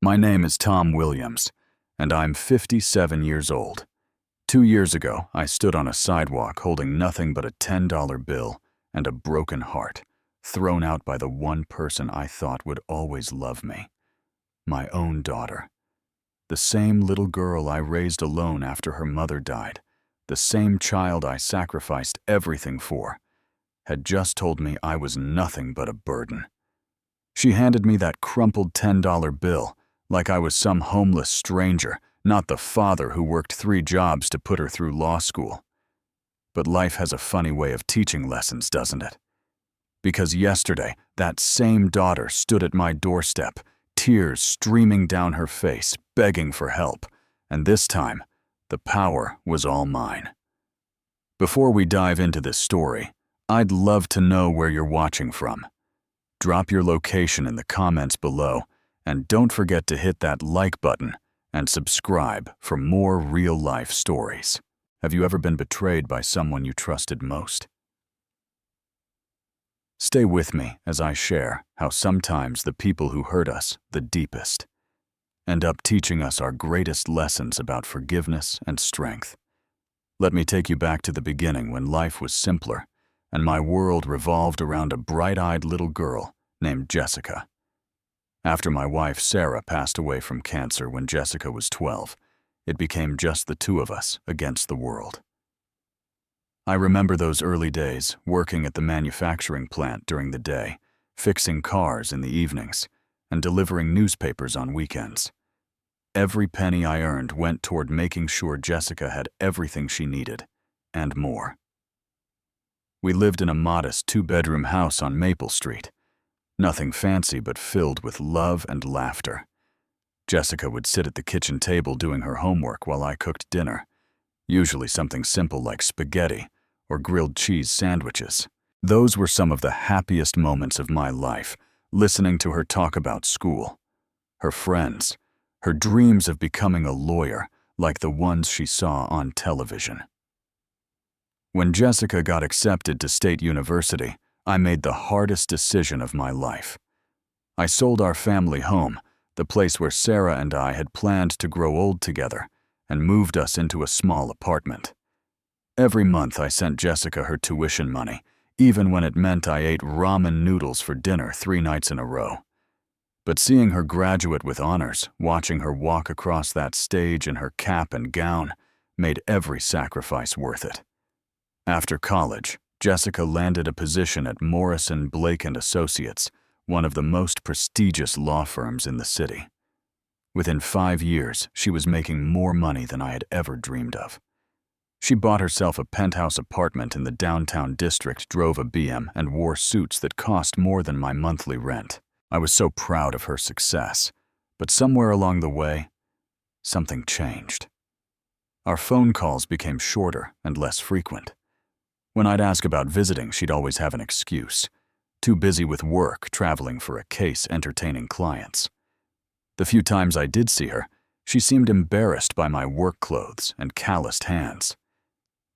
My name is Tom Williams, and I'm 57 years old. 2 years ago, I stood on a sidewalk holding nothing but a $10 bill and a broken heart, thrown out by the one person I thought would always love me, my own daughter. The same little girl I raised alone after her mother died, the same child I sacrificed everything for, had just told me I was nothing but a burden. She handed me that crumpled $10 bill like I was some homeless stranger, not the father who worked 3 jobs to put her through law school. But life has a funny way of teaching lessons, doesn't it? Because yesterday, that same daughter stood at my doorstep, tears streaming down her face, begging for help, and this time, the power was all mine. Before we dive into this story, I'd love to know where you're watching from. Drop your location in the comments below, and don't forget to hit that like button and subscribe for more real-life stories. Have you ever been betrayed by someone you trusted most? Stay with me as I share how sometimes the people who hurt us the deepest end up teaching us our greatest lessons about forgiveness and strength. Let me take you back to the beginning when life was simpler and my world revolved around a bright-eyed little girl named Jessica. After my wife Sarah passed away from cancer when Jessica was 12, it became just the two of us against the world. I remember those early days working at the manufacturing plant during the day, fixing cars in the evenings, and delivering newspapers on weekends. Every penny I earned went toward making sure Jessica had everything she needed, and more. We lived in a modest 2-bedroom house on Maple Street. Nothing fancy but filled with love and laughter. Jessica would sit at the kitchen table doing her homework while I cooked dinner, usually something simple like spaghetti or grilled cheese sandwiches. Those were some of the happiest moments of my life, listening to her talk about school, her friends, her dreams of becoming a lawyer like the ones she saw on television. When Jessica got accepted to State University, I made the hardest decision of my life. I sold our family home, the place where Sarah and I had planned to grow old together, and moved us into a small apartment. Every month I sent Jessica her tuition money, even when it meant I ate ramen noodles for dinner 3 nights in a row. But seeing her graduate with honors, watching her walk across that stage in her cap and gown, made every sacrifice worth it. After college, Jessica landed a position at Morrison, Blake & Associates, one of the most prestigious law firms in the city. Within 5 years, she was making more money than I had ever dreamed of. She bought herself a penthouse apartment in the downtown district, drove a BM, and wore suits that cost more than my monthly rent. I was so proud of her success, but somewhere along the way, something changed. Our phone calls became shorter and less frequent. When I'd ask about visiting, she'd always have an excuse. Too busy with work, traveling for a case, entertaining clients. The few times I did see her, she seemed embarrassed by my work clothes and calloused hands.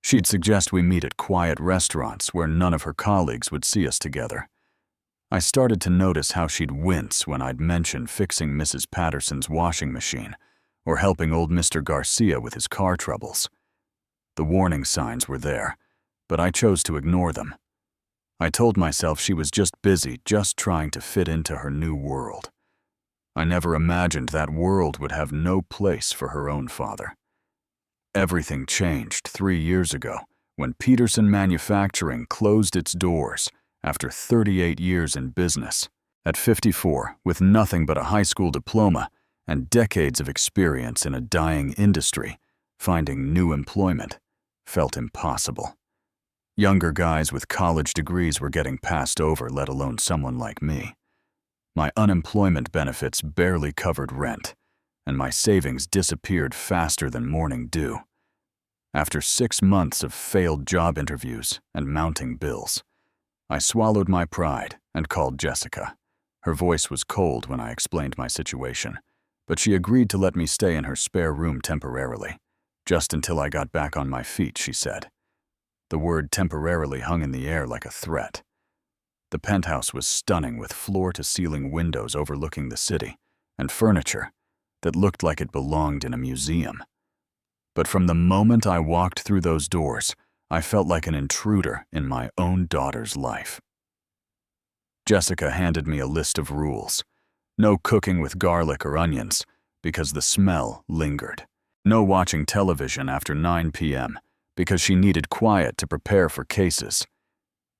She'd suggest we meet at quiet restaurants where none of her colleagues would see us together. I started to notice how she'd wince when I'd mention fixing Mrs. Patterson's washing machine or helping old Mr. Garcia with his car troubles. The warning signs were there, but I chose to ignore them. I told myself she was just busy, just trying to fit into her new world. I never imagined that world would have no place for her own father. Everything changed 3 years ago when Peterson Manufacturing closed its doors after 38 years in business. At 54, with nothing but a high school diploma and decades of experience in a dying industry, finding new employment felt impossible. Younger guys with college degrees were getting passed over, let alone someone like me. My unemployment benefits barely covered rent, and my savings disappeared faster than morning dew. After 6 months of failed job interviews and mounting bills, I swallowed my pride and called Jessica. Her voice was cold when I explained my situation, but she agreed to let me stay in her spare room temporarily. Just until I got back on my feet, she said. The word temporarily hung in the air like a threat. The penthouse was stunning with floor-to-ceiling windows overlooking the city, and furniture that looked like it belonged in a museum. But from the moment I walked through those doors, I felt like an intruder in my own daughter's life. Jessica handed me a list of rules. No cooking with garlic or onions, because the smell lingered. No watching television after 9 p.m., because she needed quiet to prepare for cases.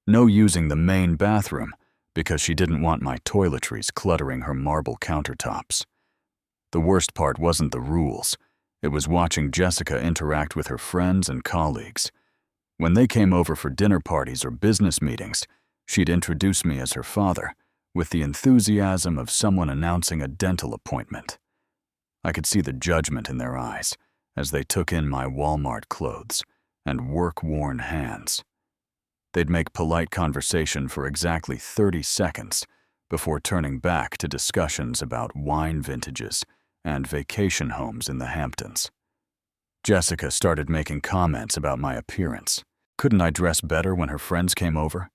No using the main bathroom, because she didn't want my toiletries cluttering her marble countertops. The worst part wasn't the rules. It was watching Jessica interact with her friends and colleagues. When they came over for dinner parties or business meetings, she'd introduce me as her father, with the enthusiasm of someone announcing a dental appointment. I could see the judgment in their eyes as they took in my Walmart clothes and work-worn hands. They'd make polite conversation for exactly 30 seconds before turning back to discussions about wine vintages and vacation homes in the Hamptons. Jessica started making comments about my appearance. Couldn't I dress better when her friends came over?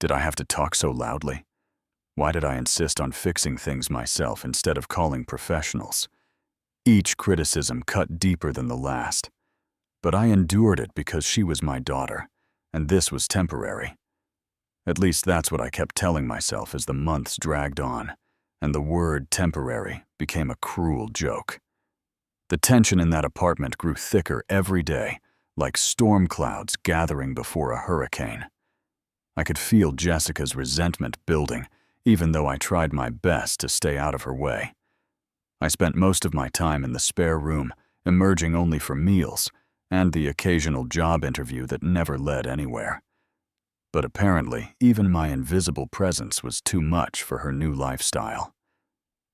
Did I have to talk so loudly? Why did I insist on fixing things myself instead of calling professionals? Each criticism cut deeper than the last. But I endured it because she was my daughter, and this was temporary. At least that's what I kept telling myself as the months dragged on, and the word temporary became a cruel joke. The tension in that apartment grew thicker every day, like storm clouds gathering before a hurricane. I could feel Jessica's resentment building, even though I tried my best to stay out of her way. I spent most of my time in the spare room, emerging only for meals, and the occasional job interview that never led anywhere. But apparently, even my invisible presence was too much for her new lifestyle.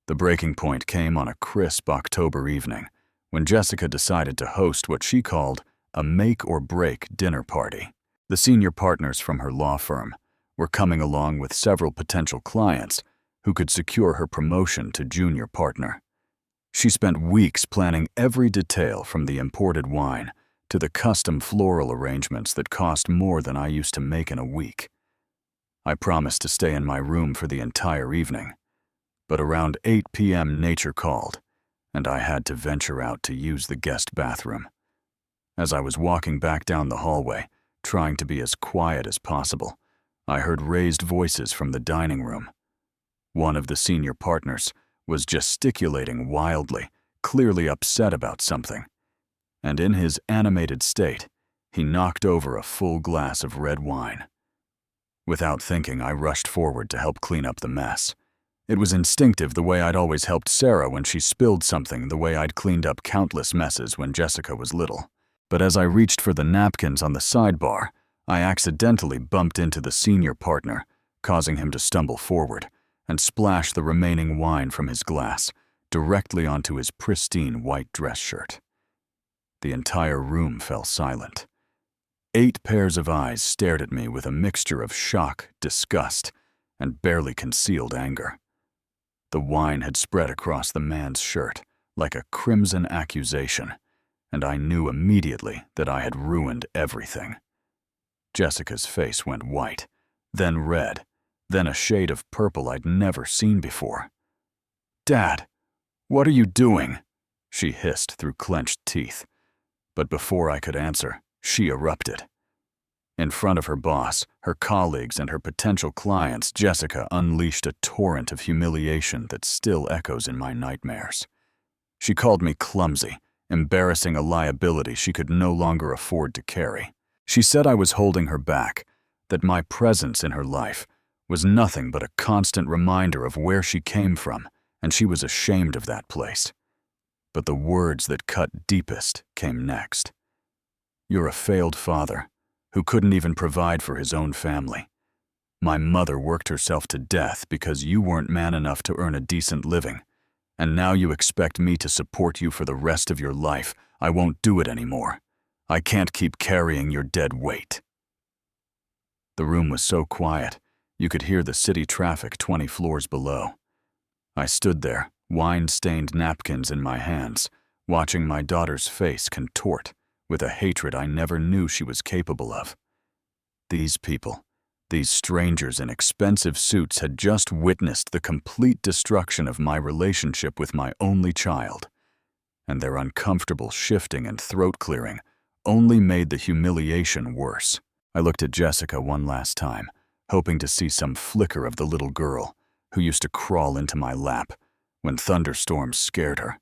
The breaking point came on a crisp October evening, when Jessica decided to host what she called a make-or-break dinner party. The senior partners from her law firm were coming along with several potential clients who could secure her promotion to junior partner. She spent weeks planning every detail from the imported wine to the custom floral arrangements that cost more than I used to make in a week. I promised to stay in my room for the entire evening, but around 8 p.m. nature called, and I had to venture out to use the guest bathroom. As I was walking back down the hallway, trying to be as quiet as possible, I heard raised voices from the dining room. One of the senior partners was gesticulating wildly, clearly upset about something. And in his animated state, he knocked over a full glass of red wine. Without thinking, I rushed forward to help clean up the mess. It was instinctive, the way I'd always helped Sarah when she spilled something, the way I'd cleaned up countless messes when Jessica was little. But as I reached for the napkins on the sidebar, I accidentally bumped into the senior partner, causing him to stumble forward and splash the remaining wine from his glass directly onto his pristine white dress shirt. The entire room fell silent. 8 pairs of eyes stared at me with a mixture of shock, disgust, and barely concealed anger. The wine had spread across the man's shirt like a crimson accusation, and I knew immediately that I had ruined everything. Jessica's face went white, then red, then a shade of purple I'd never seen before. "Dad, what are you doing?" she hissed through clenched teeth. But before I could answer, she erupted. In front of her boss, her colleagues, and her potential clients, Jessica unleashed a torrent of humiliation that still echoes in my nightmares. She called me clumsy, embarrassing a liability she could no longer afford to carry. She said I was holding her back, that my presence in her life was nothing but a constant reminder of where she came from, and she was ashamed of that place. But the words that cut deepest came next. "You're a failed father who couldn't even provide for his own family. My mother worked herself to death because you weren't man enough to earn a decent living, and now you expect me to support you for the rest of your life. I won't do it anymore. I can't keep carrying your dead weight." The room was so quiet, you could hear the city traffic 20 floors below. I stood there, wine-stained napkins in my hands, watching my daughter's face contort with a hatred I never knew she was capable of. These people, These strangers in expensive suits had just witnessed the complete destruction of my relationship with my only child, and their uncomfortable shifting and throat clearing only made the humiliation worse. I looked at Jessica one last time, hoping to see some flicker of the little girl who used to crawl into my lap when thunderstorms scared her.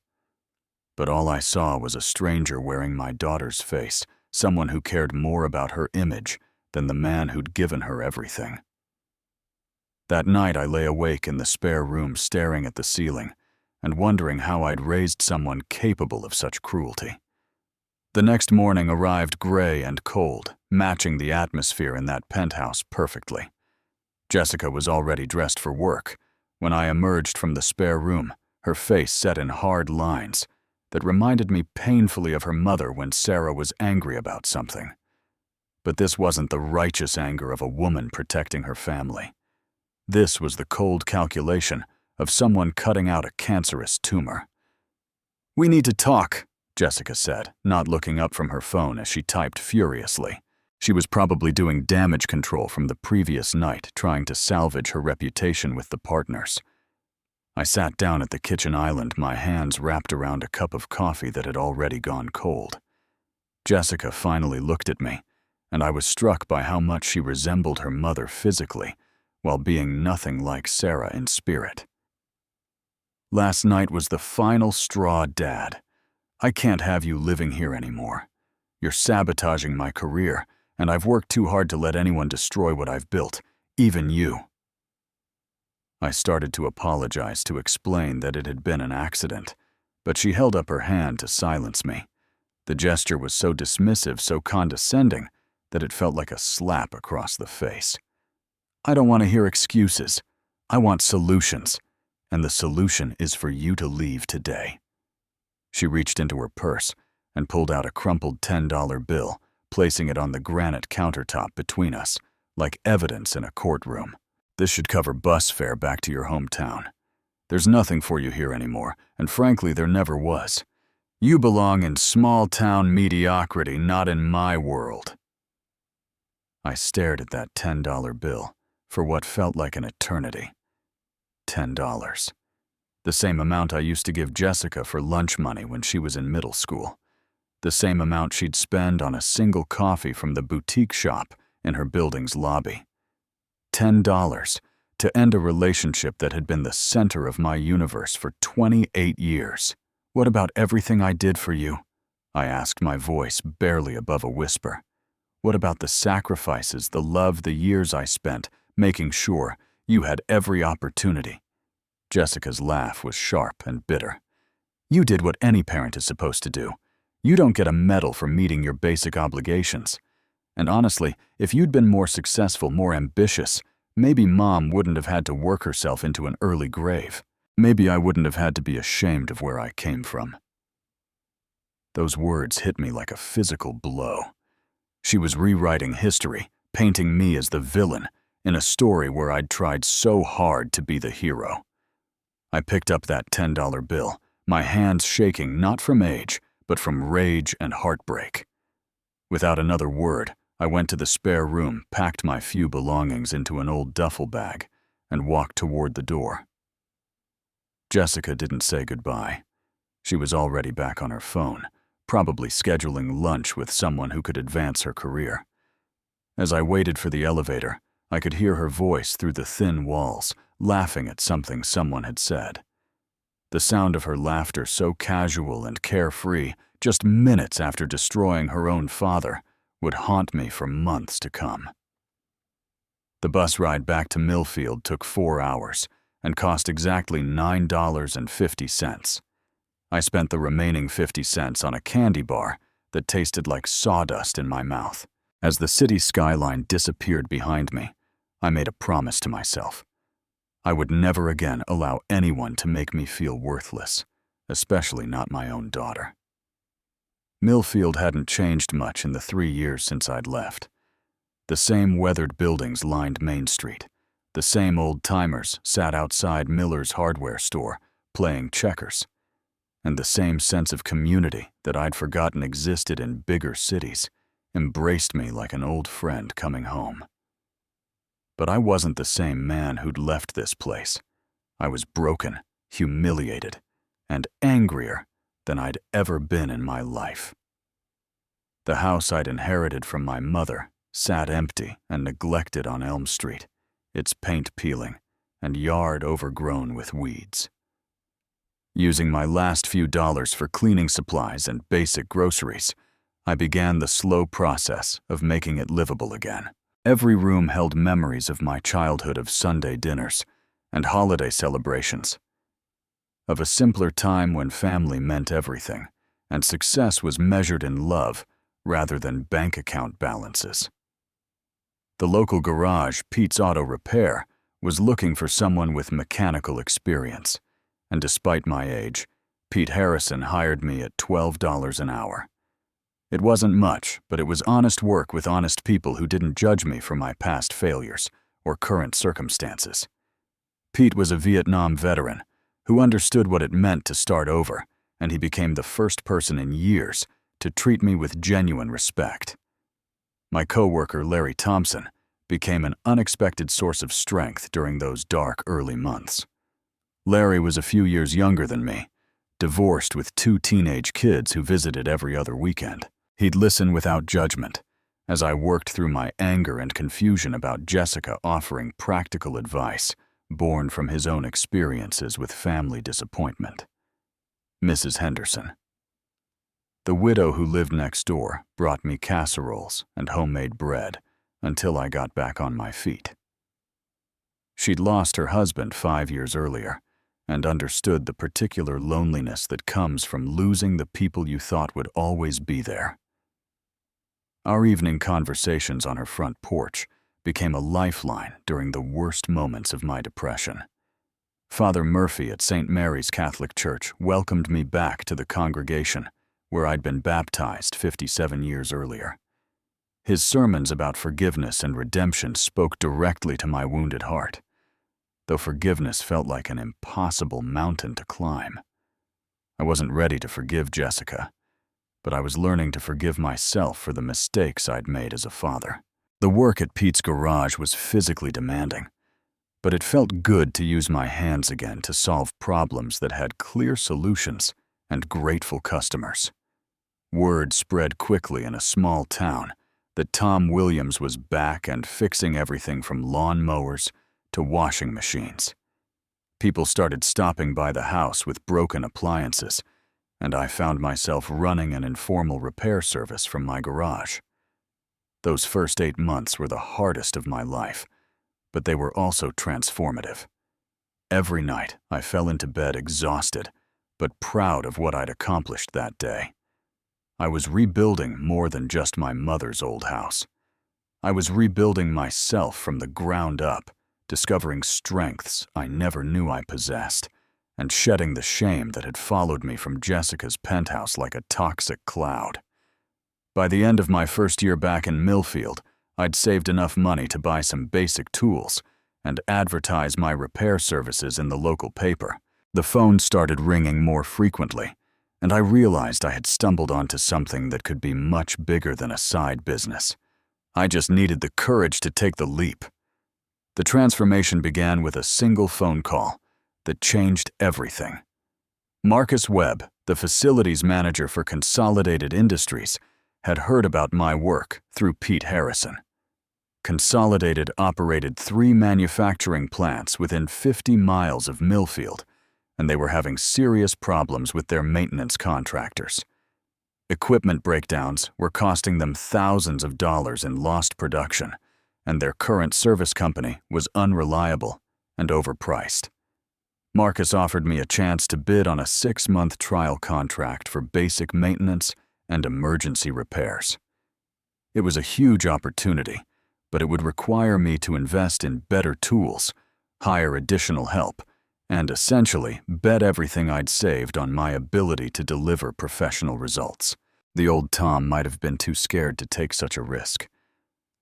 But all I saw was a stranger wearing my daughter's face, someone who cared more about her image than the man who'd given her everything. That night I lay awake in the spare room staring at the ceiling and wondering how I'd raised someone capable of such cruelty. The next morning arrived gray and cold, matching the atmosphere in that penthouse perfectly. Jessica was already dressed for work when I emerged from the spare room, her face set in hard lines that reminded me painfully of her mother when Sarah was angry about something. But this wasn't the righteous anger of a woman protecting her family. This was the cold calculation of someone cutting out a cancerous tumor. "We need to talk," Jessica said, not looking up from her phone as she typed furiously. She was probably doing damage control from the previous night, trying to salvage her reputation with the partners. I sat down at the kitchen island, my hands wrapped around a cup of coffee that had already gone cold. Jessica finally looked at me, and I was struck by how much she resembled her mother physically, while being nothing like Sarah in spirit. "Last night was the final straw, Dad. I can't have you living here anymore. You're sabotaging my career, and I've worked too hard to let anyone destroy what I've built, even you." I started to apologize, to explain that it had been an accident, but she held up her hand to silence me. The gesture was so dismissive, so condescending, that it felt like a slap across the face. "I don't want to hear excuses. I want solutions, and the solution is for you to leave today." She reached into her purse and pulled out a crumpled $10 bill, placing it on the granite countertop between us, like evidence in a courtroom. "This should cover bus fare back to your hometown. There's nothing for you here anymore, and frankly, there never was. You belong in small-town mediocrity, not in my world." I stared at that $10 bill for what felt like an eternity. $10. The same amount I used to give Jessica for lunch money when she was in middle school. The same amount she'd spend on a single coffee from the boutique shop in her building's lobby. $10 to end a relationship that had been the center of my universe for 28 years. "What about everything I did for you?" I asked, my voice barely above a whisper. "What about the sacrifices, the love, the years I spent making sure you had every opportunity?" Jessica's laugh was sharp and bitter. "You did what any parent is supposed to do. You don't get a medal for meeting your basic obligations. And honestly, if you'd been more successful, more ambitious, maybe Mom wouldn't have had to work herself into an early grave. Maybe I wouldn't have had to be ashamed of where I came from." Those words hit me like a physical blow. She was rewriting history, painting me as the villain in a story where I'd tried so hard to be the hero. I picked up that $10 bill, my hands shaking not from age, but from rage and heartbreak. Without another word, I went to the spare room, packed my few belongings into an old duffel bag, and walked toward the door. Jessica didn't say goodbye. She was already back on her phone, probably scheduling lunch with someone who could advance her career. As I waited for the elevator, I could hear her voice through the thin walls, laughing at something someone had said. The sound of her laughter, so casual and carefree, just minutes after destroying her own father, would haunt me for months to come. The bus ride back to Millfield took 4 hours and cost exactly $9.50. I spent the remaining 50 cents on a candy bar that tasted like sawdust in my mouth. As the city skyline disappeared behind me, I made a promise to myself. I would never again allow anyone to make me feel worthless, especially not my own daughter. Millfield hadn't changed much in the 3 years since I'd left. The same weathered buildings lined Main Street. The same old-timers sat outside Miller's hardware store, playing checkers. And the same sense of community that I'd forgotten existed in bigger cities embraced me like an old friend coming home. But I wasn't the same man who'd left this place. I was broken, humiliated, and angrier than I'd ever been in my life. The house I'd inherited from my mother sat empty and neglected on Elm Street, its paint peeling and yard overgrown with weeds. Using my last few dollars for cleaning supplies and basic groceries, I began the slow process of making it livable again. Every room held memories of my childhood of Sunday dinners and holiday celebrations, of a simpler time when family meant everything and success was measured in love rather than bank account balances. The local garage, Pete's Auto Repair, was looking for someone with mechanical experience, and despite my age, Pete Harrison hired me at $12 an hour. It wasn't much, but it was honest work with honest people who didn't judge me for my past failures or current circumstances. Pete was a Vietnam veteran who understood what it meant to start over, and he became the first person in years to treat me with genuine respect. My coworker, Larry Thompson, became an unexpected source of strength during those dark early months. Larry was a few years younger than me, divorced with 2 teenage kids who visited every other weekend. He'd listen without judgment as I worked through my anger and confusion about Jessica, offering practical advice born from his own experiences with family disappointment. Mrs. Henderson. The widow who lived next door brought me casseroles and homemade bread until I got back on my feet. She'd lost her husband 5 years earlier and understood the particular loneliness that comes from losing the people you thought would always be there. Our evening conversations on her front porch became a lifeline during the worst moments of my depression. Father Murphy at St. Mary's Catholic Church welcomed me back to the congregation where I'd been baptized 57 years earlier. His sermons about forgiveness and redemption spoke directly to my wounded heart, though forgiveness felt like an impossible mountain to climb. I wasn't ready to forgive Jessica, but I was learning to forgive myself for the mistakes I'd made as a father. The work at Pete's garage was physically demanding, but it felt good to use my hands again to solve problems that had clear solutions and grateful customers. Word spread quickly in a small town that Tom Williams was back and fixing everything from lawn mowers to washing machines. People started stopping by the house with broken appliances, and I found myself running an informal repair service from my garage. Those first 8 months were the hardest of my life, but they were also transformative. Every night, I fell into bed exhausted, but proud of what I'd accomplished that day. I was rebuilding more than just my mother's old house. I was rebuilding myself from the ground up, discovering strengths I never knew I possessed, and shedding the shame that had followed me from Jessica's penthouse like a toxic cloud. By the end of my first year back in Millfield, I'd saved enough money to buy some basic tools and advertise my repair services in the local paper. The phone started ringing more frequently, and I realized I had stumbled onto something that could be much bigger than a side business. I just needed the courage to take the leap. The transformation began with a single phone call that changed everything. Marcus Webb, the facilities manager for Consolidated Industries, had heard about my work through Pete Harrison. Consolidated operated 3 manufacturing plants within 50 miles of Millfield, and they were having serious problems with their maintenance contractors. Equipment breakdowns were costing them thousands of dollars in lost production, and their current service company was unreliable and overpriced. Marcus offered me a chance to bid on a 6-month trial contract for basic maintenance and emergency repairs. It was a huge opportunity, but it would require me to invest in better tools, hire additional help, and essentially bet everything I'd saved on my ability to deliver professional results. The old Tom might have been too scared to take such a risk,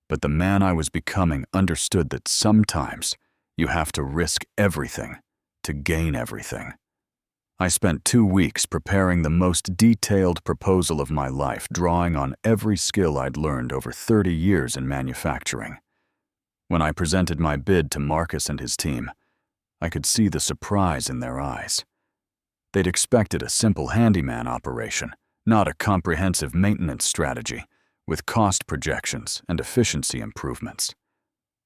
but the man I was becoming understood that sometimes you have to risk everything to gain everything. I spent 2 weeks preparing the most detailed proposal of my life, drawing on every skill I'd learned over 30 years in manufacturing. When I presented my bid to Marcus and his team, I could see the surprise in their eyes. They'd expected a simple handyman operation, not a comprehensive maintenance strategy with cost projections and efficiency improvements.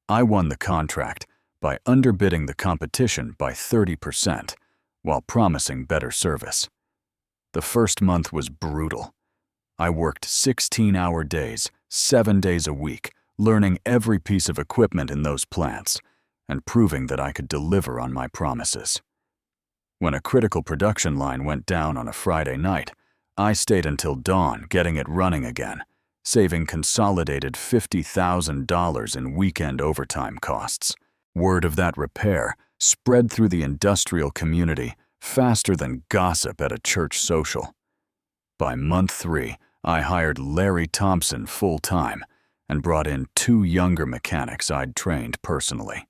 I won the contract by underbidding the competition by 30% while promising better service. The first month was brutal. I worked 16-hour days, 7 days a week, learning every piece of equipment in those plants and proving that I could deliver on my promises. When a critical production line went down on a Friday night, I stayed until dawn getting it running again, saving consolidated $50,000 in weekend overtime costs. Word of that repair spread through the industrial community faster than gossip at a church social. By month 3, I hired Larry Thompson full-time and brought in 2 younger mechanics I'd trained personally.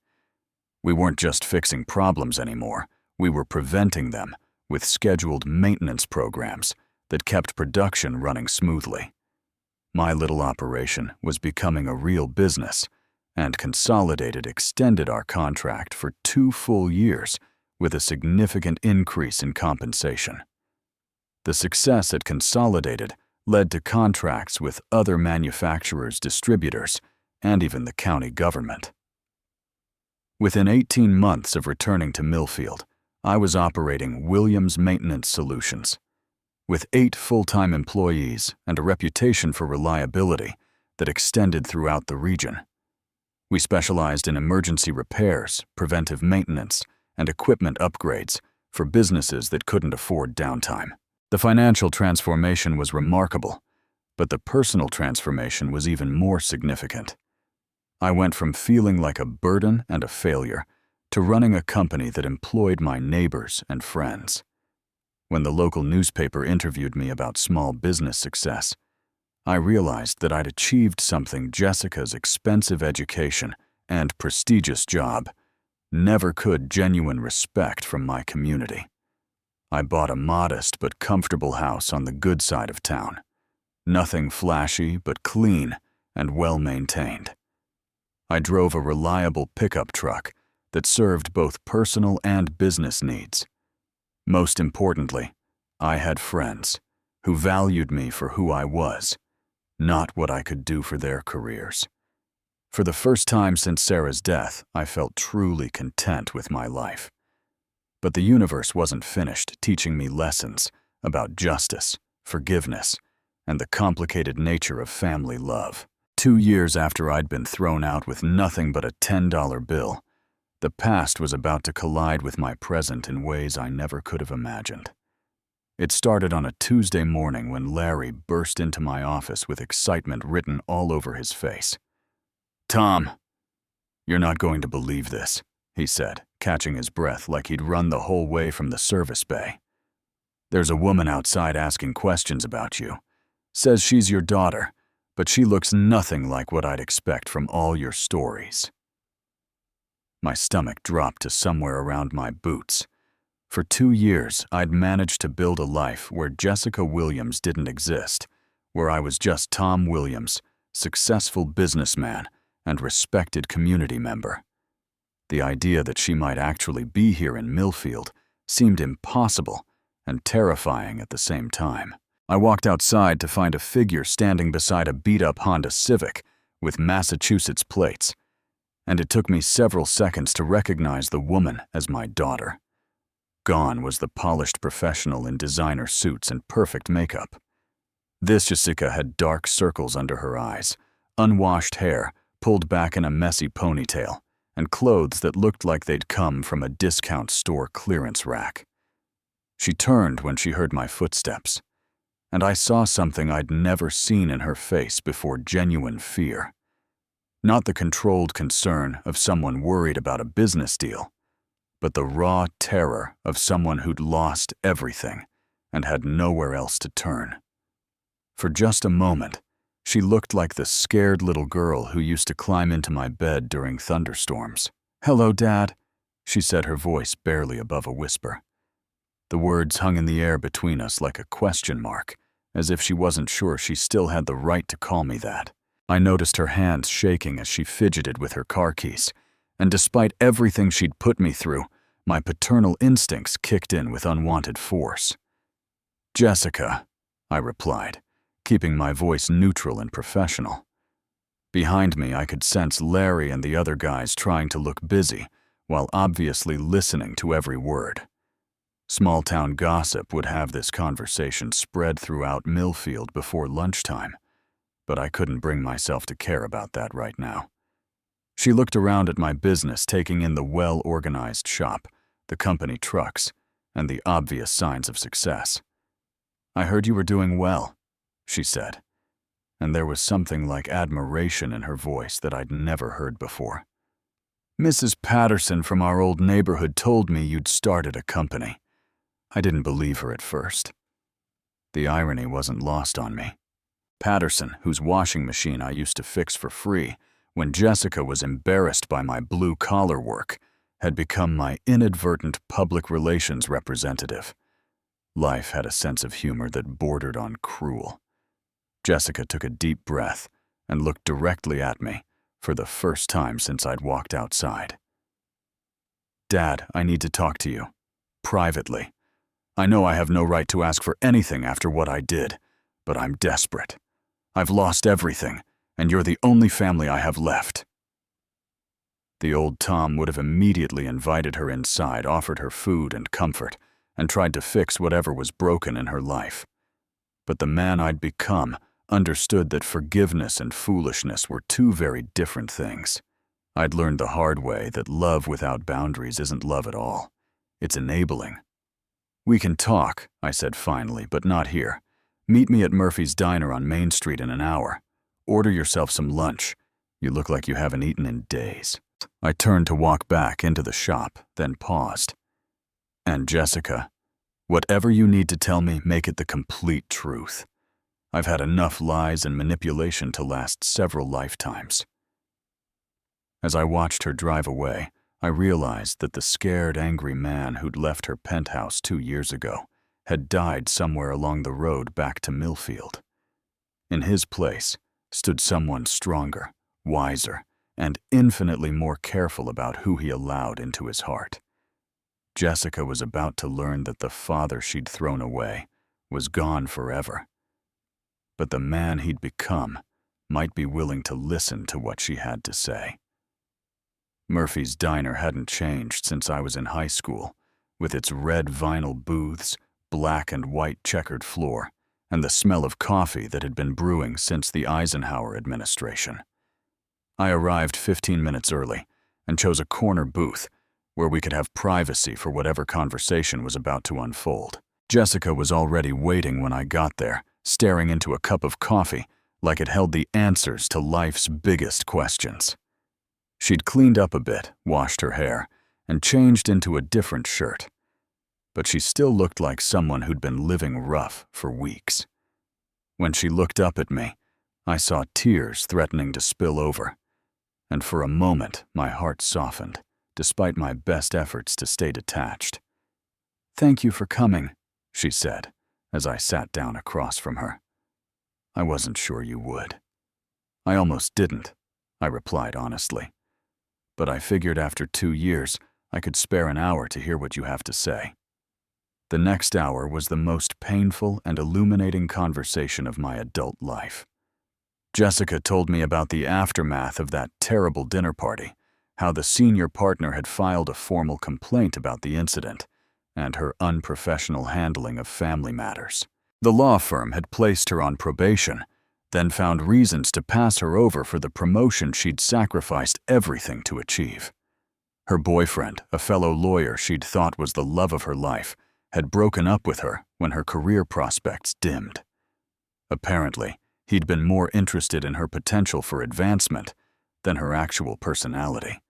We weren't just fixing problems anymore, we were preventing them with scheduled maintenance programs that kept production running smoothly. My little operation was becoming a real business, and Consolidated extended our contract for 2 full years with a significant increase in compensation. The success at Consolidated led to contracts with other manufacturers, distributors, and even the county government. Within 18 months of returning to Millfield, I was operating Williams Maintenance Solutions. With 8 full-time employees and a reputation for reliability that extended throughout the region. We specialized in emergency repairs, preventive maintenance, and equipment upgrades for businesses that couldn't afford downtime. The financial transformation was remarkable, but the personal transformation was even more significant. I went from feeling like a burden and a failure to running a company that employed my neighbors and friends. When the local newspaper interviewed me about small business success, I realized that I'd achieved something Jessica's expensive education and prestigious job never could: genuine respect from my community. I bought a modest but comfortable house on the good side of town. Nothing flashy, but clean and well-maintained. I drove a reliable pickup truck that served both personal and business needs. Most importantly, I had friends who valued me for who I was, not what I could do for their careers. For the first time since Sarah's death, I felt truly content with my life. But the universe wasn't finished teaching me lessons about justice, forgiveness, and the complicated nature of family love. 2 years after I'd been thrown out with nothing but a $10 bill, the past was about to collide with my present in ways I never could have imagined. It started on a Tuesday morning when Larry burst into my office with excitement written all over his face. "Tom, you're not going to believe this," he said, catching his breath like he'd run the whole way from the service bay. "There's a woman outside asking questions about you. Says she's your daughter, but she looks nothing like what I'd expect from all your stories." My stomach dropped to somewhere around my boots. For 2 years, I'd managed to build a life where Jessica Williams didn't exist, where I was just Tom Williams, successful businessman and respected community member. The idea that she might actually be here in Millfield seemed impossible and terrifying at the same time. I walked outside to find a figure standing beside a beat-up Honda Civic with Massachusetts plates, and it took me several seconds to recognize the woman as my daughter. Gone was the polished professional in designer suits and perfect makeup. This Jessica had dark circles under her eyes, unwashed hair pulled back in a messy ponytail, and clothes that looked like they'd come from a discount store clearance rack. She turned when she heard my footsteps, and I saw something I'd never seen in her face before: genuine fear. Not the controlled concern of someone worried about a business deal, but the raw terror of someone who'd lost everything and had nowhere else to turn. For just a moment, she looked like the scared little girl who used to climb into my bed during thunderstorms. "Hello, Dad," she said, her voice barely above a whisper. The words hung in the air between us like a question mark, as if she wasn't sure she still had the right to call me that. I noticed her hands shaking as she fidgeted with her car keys, and despite everything she'd put me through, my paternal instincts kicked in with unwanted force. "Jessica," I replied, keeping my voice neutral and professional. Behind me, I could sense Larry and the other guys trying to look busy, while obviously listening to every word. Small-town gossip would have this conversation spread throughout Millfield before lunchtime, but I couldn't bring myself to care about that right now. She looked around at my business, taking in the well-organized shop, the company trucks, and the obvious signs of success. "I heard you were doing well," she said, and there was something like admiration in her voice that I'd never heard before. "Mrs. Patterson from our old neighborhood told me you'd started a company." I didn't believe her at first. The irony wasn't lost on me. Patterson, whose washing machine I used to fix for free when Jessica was embarrassed by my blue-collar work, had become my inadvertent public relations representative. Life had a sense of humor that bordered on cruel. Jessica took a deep breath and looked directly at me for the first time since I'd walked outside. "Dad, I need to talk to you. Privately. I know I have no right to ask for anything after what I did, but I'm desperate. I've lost everything, and you're the only family I have left." The old Tom would have immediately invited her inside, offered her food and comfort, and tried to fix whatever was broken in her life. But the man I'd become understood that forgiveness and foolishness were two very different things. I'd learned the hard way that love without boundaries isn't love at all. It's enabling. "We can talk," I said finally, "but not here. Meet me at Murphy's Diner on Main Street in an hour. Order yourself some lunch. You look like you haven't eaten in days." I turned to walk back into the shop, then paused. "And Jessica, whatever you need to tell me, make it the complete truth. I've had enough lies and manipulation to last several lifetimes." As I watched her drive away, I realized that the scared, angry man who'd left her penthouse 2 years ago had died somewhere along the road back to Millfield. In his place stood someone stronger, wiser, and infinitely more careful about who he allowed into his heart. Jessica was about to learn that the father she'd thrown away was gone forever. But the man he'd become might be willing to listen to what she had to say. Murphy's Diner hadn't changed since I was in high school, with its red vinyl booths, black and white checkered floor, and the smell of coffee that had been brewing since the Eisenhower administration. I arrived 15 minutes early and chose a corner booth where we could have privacy for whatever conversation was about to unfold. Jessica was already waiting when I got there, staring into a cup of coffee like it held the answers to life's biggest questions. She'd cleaned up a bit, washed her hair, and changed into a different shirt. But she still looked like someone who'd been living rough for weeks. When she looked up at me, I saw tears threatening to spill over, and for a moment my heart softened, despite my best efforts to stay detached. "Thank you for coming," she said, as I sat down across from her. "I wasn't sure you would." "I almost didn't," I replied honestly. "But I figured after 2 years, I could spare an hour to hear what you have to say." The next hour was the most painful and illuminating conversation of my adult life. Jessica told me about the aftermath of that terrible dinner party, how the senior partner had filed a formal complaint about the incident, and her unprofessional handling of family matters. The law firm had placed her on probation, then found reasons to pass her over for the promotion she'd sacrificed everything to achieve. Her boyfriend, a fellow lawyer she'd thought was the love of her life, had broken up with her when her career prospects dimmed. Apparently, he'd been more interested in her potential for advancement than her actual personality.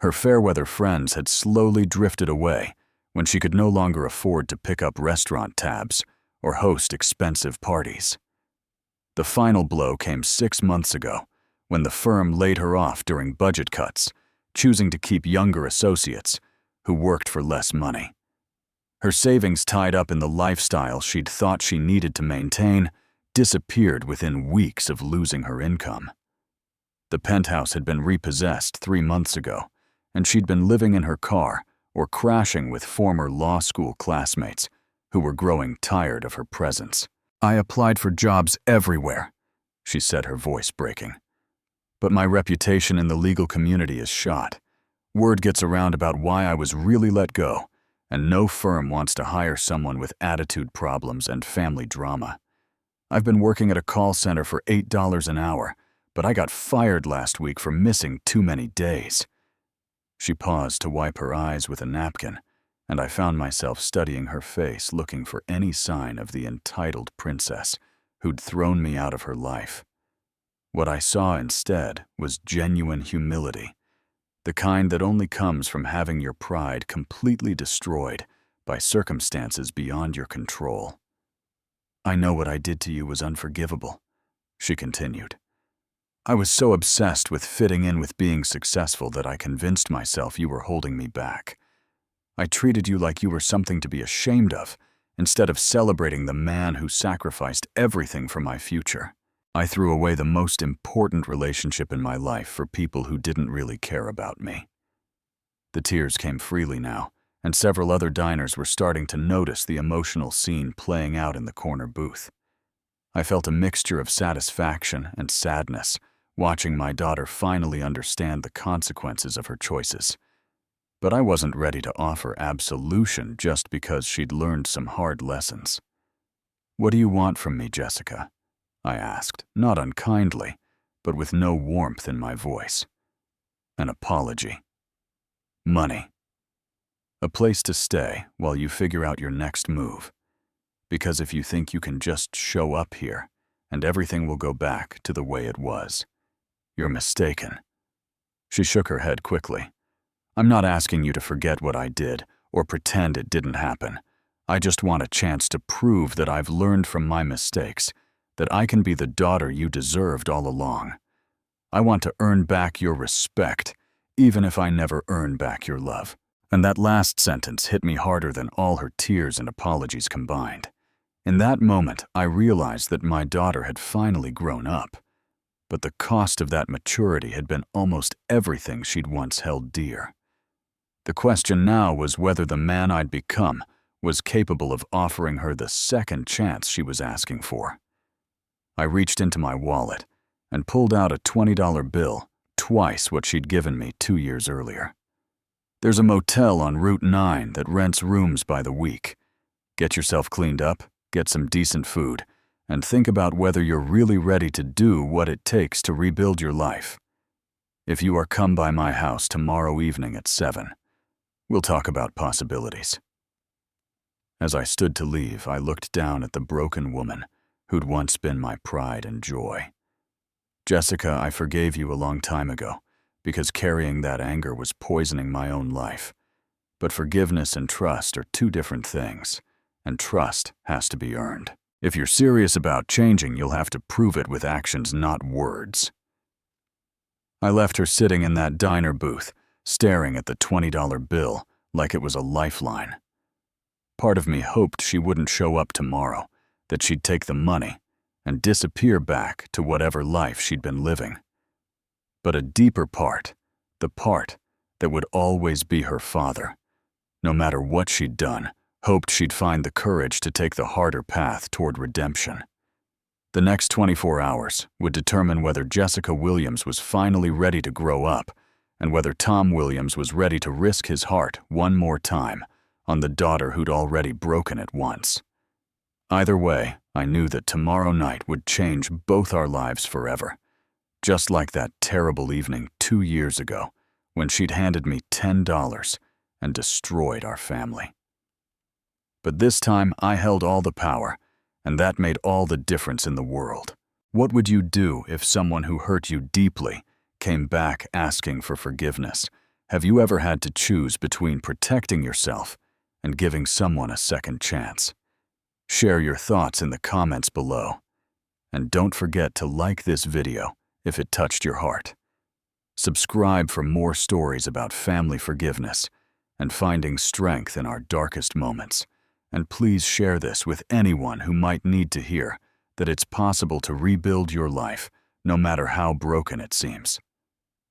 Her fair-weather friends had slowly drifted away when she could no longer afford to pick up restaurant tabs or host expensive parties. The final blow came 6 months ago when the firm laid her off during budget cuts, choosing to keep younger associates who worked for less money. Her savings tied up in the lifestyle she'd thought she needed to maintain disappeared within weeks of losing her income. The penthouse had been repossessed 3 months ago, and she'd been living in her car or crashing with former law school classmates who were growing tired of her presence. "I applied for jobs everywhere," she said, her voice breaking. "But my reputation in the legal community is shot. Word gets around about why I was really let go, and no firm wants to hire someone with attitude problems and family drama. I've been working at a call center for $8 an hour, but I got fired last week for missing too many days." She paused to wipe her eyes with a napkin, and I found myself studying her face, looking for any sign of the entitled princess who'd thrown me out of her life. What I saw instead was genuine humility, the kind that only comes from having your pride completely destroyed by circumstances beyond your control. "I know what I did to you was unforgivable," she continued. "I was so obsessed with fitting in with being successful that I convinced myself you were holding me back. I treated you like you were something to be ashamed of, instead of celebrating the man who sacrificed everything for my future. I threw away the most important relationship in my life for people who didn't really care about me." The tears came freely now, and several other diners were starting to notice the emotional scene playing out in the corner booth. I felt a mixture of satisfaction and sadness, watching my daughter finally understand the consequences of her choices. But I wasn't ready to offer absolution just because she'd learned some hard lessons. "What do you want from me, Jessica?" I asked, not unkindly, but with no warmth in my voice. "An apology. Money. A place to stay while you figure out your next move. Because if you think you can just show up here and everything will go back to the way it was, you're mistaken." She shook her head quickly. "I'm not asking you to forget what I did or pretend it didn't happen. I just want a chance to prove that I've learned from my mistakes, that I can be the daughter you deserved all along. I want to earn back your respect, even if I never earn back your love." And that last sentence hit me harder than all her tears and apologies combined. In that moment, I realized that my daughter had finally grown up. But the cost of that maturity had been almost everything she'd once held dear. The question now was whether the man I'd become was capable of offering her the second chance she was asking for. I reached into my wallet and pulled out a $20 bill, twice what she'd given me 2 years earlier. "There's a motel on Route 9 that rents rooms by the week. Get yourself cleaned up, get some decent food, and think about whether you're really ready to do what it takes to rebuild your life. If you are come by my house tomorrow evening at 7, we'll talk about possibilities." As I stood to leave, I looked down at the broken woman who'd once been my pride and joy. "Jessica, I forgave you a long time ago, because carrying that anger was poisoning my own life. But forgiveness and trust are 2 different things, and trust has to be earned. If you're serious about changing, you'll have to prove it with actions, not words." I left her sitting in that diner booth, staring at the $20 bill like it was a lifeline. Part of me hoped she wouldn't show up tomorrow, that she'd take the money and disappear back to whatever life she'd been living. But a deeper part, the part that would always be her father, no matter what she'd done, hoped she'd find the courage to take the harder path toward redemption. The next 24 hours would determine whether Jessica Williams was finally ready to grow up and whether Tom Williams was ready to risk his heart one more time on the daughter who'd already broken it once. Either way, I knew that tomorrow night would change both our lives forever. Just like that terrible evening 2 years ago when she'd handed me $10 and destroyed our family. But this time I held all the power, and that made all the difference in the world. What would you do if someone who hurt you deeply came back asking for forgiveness? Have you ever had to choose between protecting yourself and giving someone a second chance? Share your thoughts in the comments below. And don't forget to like this video if it touched your heart. Subscribe for more stories about family forgiveness and finding strength in our darkest moments. And please share this with anyone who might need to hear that it's possible to rebuild your life, no matter how broken it seems.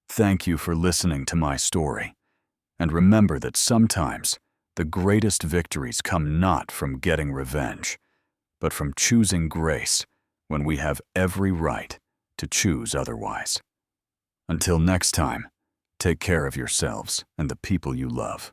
Thank you for listening to my story. And remember that sometimes the greatest victories come not from getting revenge, but from choosing grace when we have every right to choose otherwise. Until next time, take care of yourselves and the people you love.